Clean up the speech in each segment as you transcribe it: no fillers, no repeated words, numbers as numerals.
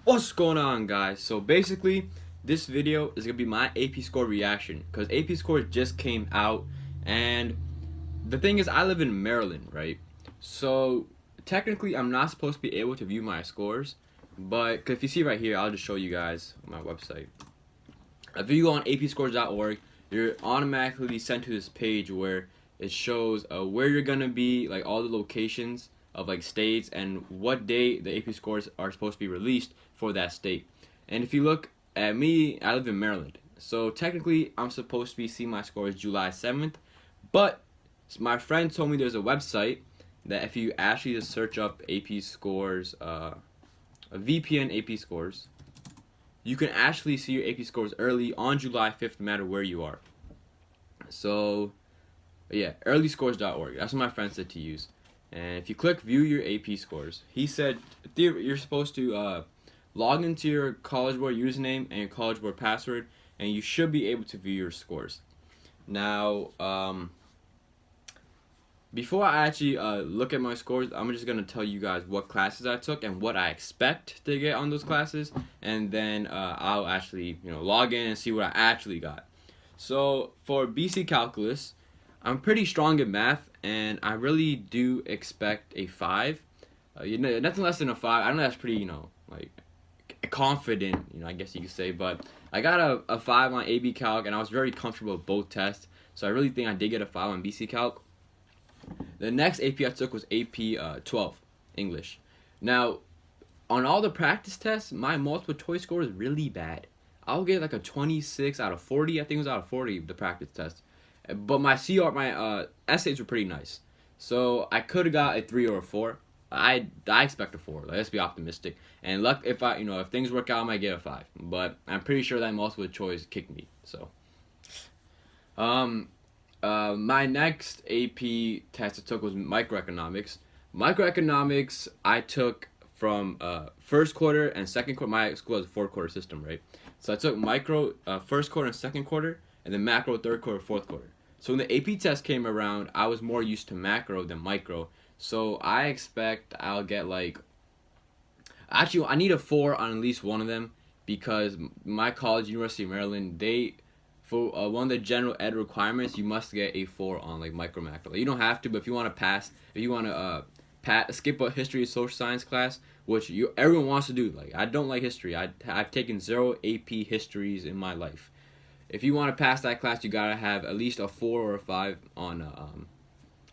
What's going on, guys? So basically, this video is gonna be my AP score reaction because AP score just came out, and the thing is, I live in Maryland, right? So technically, I'm not supposed to be able to view my scores, but if you see right here, I'll just show you guys my website. If you go on apscores.org, you're automatically sent to this page where it shows where you're gonna be, like all the locations of like states and what day the AP scores are supposed to be released for that state. And if you look at me, I live in Maryland, so technically I'm supposed to be seeing my scores July 7th, but my friend told me there's a website that if you actually just search up AP scores, a VPN AP scores, you can actually see your AP scores early on July 5th, no matter where you are. So, yeah, earlyscores.org. That's what my friend said to use. And if you click view your AP scores, he said you're supposed to log into your College Board username and your College Board password, and you should be able to view your scores. Now, before I actually look at my scores, I'm just going to tell you guys what classes I took and what I expect to get on those classes, and then I'll actually log in and see what I actually got. So for BC Calculus, I'm pretty strong in math, and I really do expect a 5. Nothing less than a 5. I know that's pretty, like confident, I guess you could say, but I got a 5 on AB Calc, and I was very comfortable with both tests, so I really think I did get a 5 on BC Calc. The next AP I took was AP 12, English. Now, on all the practice tests, my multiple choice score is really bad. I'll get like a 26 out of 40. I think it was out of 40, the practice test. But my essays were pretty nice. So I could have got a 3 or a 4. I expect a 4. Let's be optimistic. And luck, if if things work out, I might get a 5. But I'm pretty sure that multiple choice kicked me. So, my next AP test I took was microeconomics. Microeconomics I took from first quarter and second quarter. My school has a 4-quarter system, right? So I took micro first quarter and second quarter, and then macro third quarter, fourth quarter. So when the AP test came around, I was more used to macro than micro. So I expect I'll get actually I need a 4 on at least one of them because my college, University of Maryland, for one of the general ed requirements, you must get a 4 on like micro macro. You don't have to, but if you want to pass, if you want to skip a history or social science class, which everyone wants to do. Like, I don't like history. I've taken 0 AP histories in my life. If you want to pass that class, you gotta have at least a 4 or a 5 on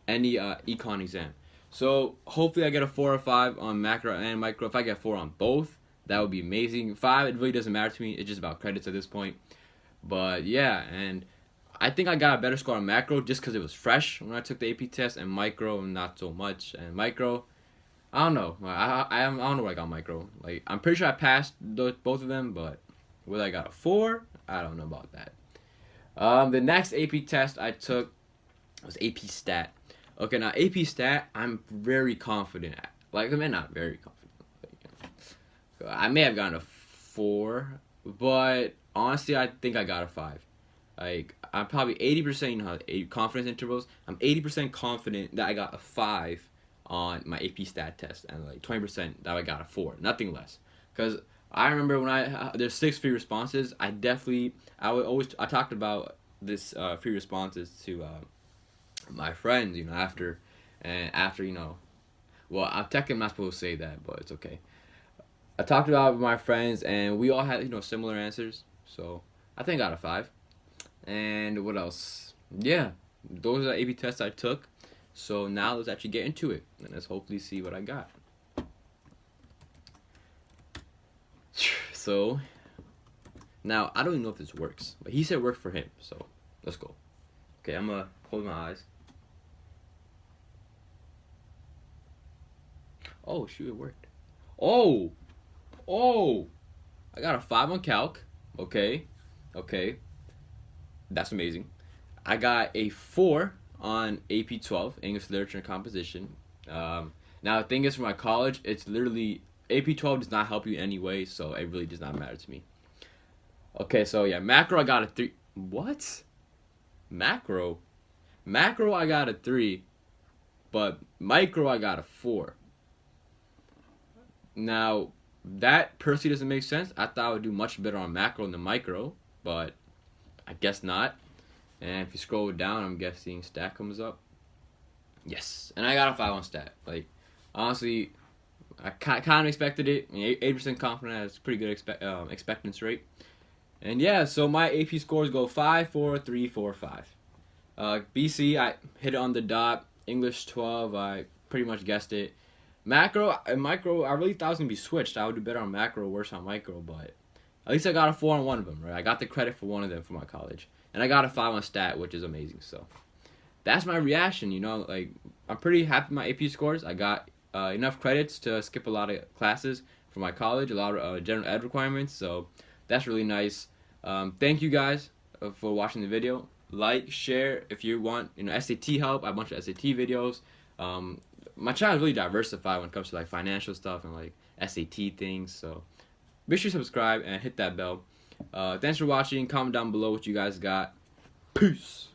any econ exam. So hopefully I get a 4 or 5 on macro and micro. If I get 4 on both, that would be amazing. 5, it really doesn't matter to me. It's just about credits at this point. But yeah, and I think I got a better score on macro just because it was fresh when I took the AP test, and micro not so much. And micro, I don't know. I don't know where I got micro. Like, I'm pretty sure I passed both of them, but whether I got a 4, I don't know about that. The next AP test I took was AP Stat. Okay, now AP Stat, I'm very confident at. Like, I mean, not very confident. I may have gotten a 4, but honestly, I think I got a 5. Like, I'm probably 80%, confidence intervals. I'm 80% confident that I got a 5 on my AP Stat test, and like 20% that I got a 4, nothing less. Because I remember when there's 6 free responses. I talked about this free responses to my friends, well, I'm technically not supposed to say that, but it's okay. I talked about it with my friends, and we all had similar answers. So I think I got a 5. And what else? Yeah, those are the AP tests I took. So now let's actually get into it, and let's hopefully see what I got. So now I don't even know if this works, but he said it worked for him. So let's go. Okay, I'm gonna close my eyes. Oh shoot, it worked. Oh, I got a 5 on calc. Okay, that's amazing. I got a 4 on AP 12, English Literature and Composition. Now the thing is, for my college, it's literally AP 12 does not help you anyway, so it really does not matter to me. Okay, so yeah, macro I got a 3. What? Macro I got a 3, but micro I got a 4. Now That personally doesn't make sense. I thought I would do much better on macro than micro, but I guess not. And if you scroll down, I'm guessing stat comes up. Yes, and I got a 5 on stat. Like, honestly, I kind of expected it. I mean, 80% confident. That's pretty good expectance rate. And yeah, so my AP scores go 5, 4, 3, 4, 5. BC, I hit it on the dot. English 12, I pretty much guessed it. Macro and micro, I really thought it was gonna be switched. I would do better on macro, worse on micro, but at least I got a 4 on one of them, right? I got the credit for one of them for my college, and I got a 5 on stat, which is amazing. So that's my reaction. Like I'm pretty happy with my AP scores. I got enough credits to skip a lot of classes for my college, a lot of general ed requirements. So that's really nice. Thank you guys for watching the video. Like, share if you want, SAT help. I have a bunch of SAT videos. My channel is really diversified when it comes to like financial stuff and like SAT things. So make sure to subscribe and hit that bell. Thanks for watching. Comment down below what you guys got. Peace.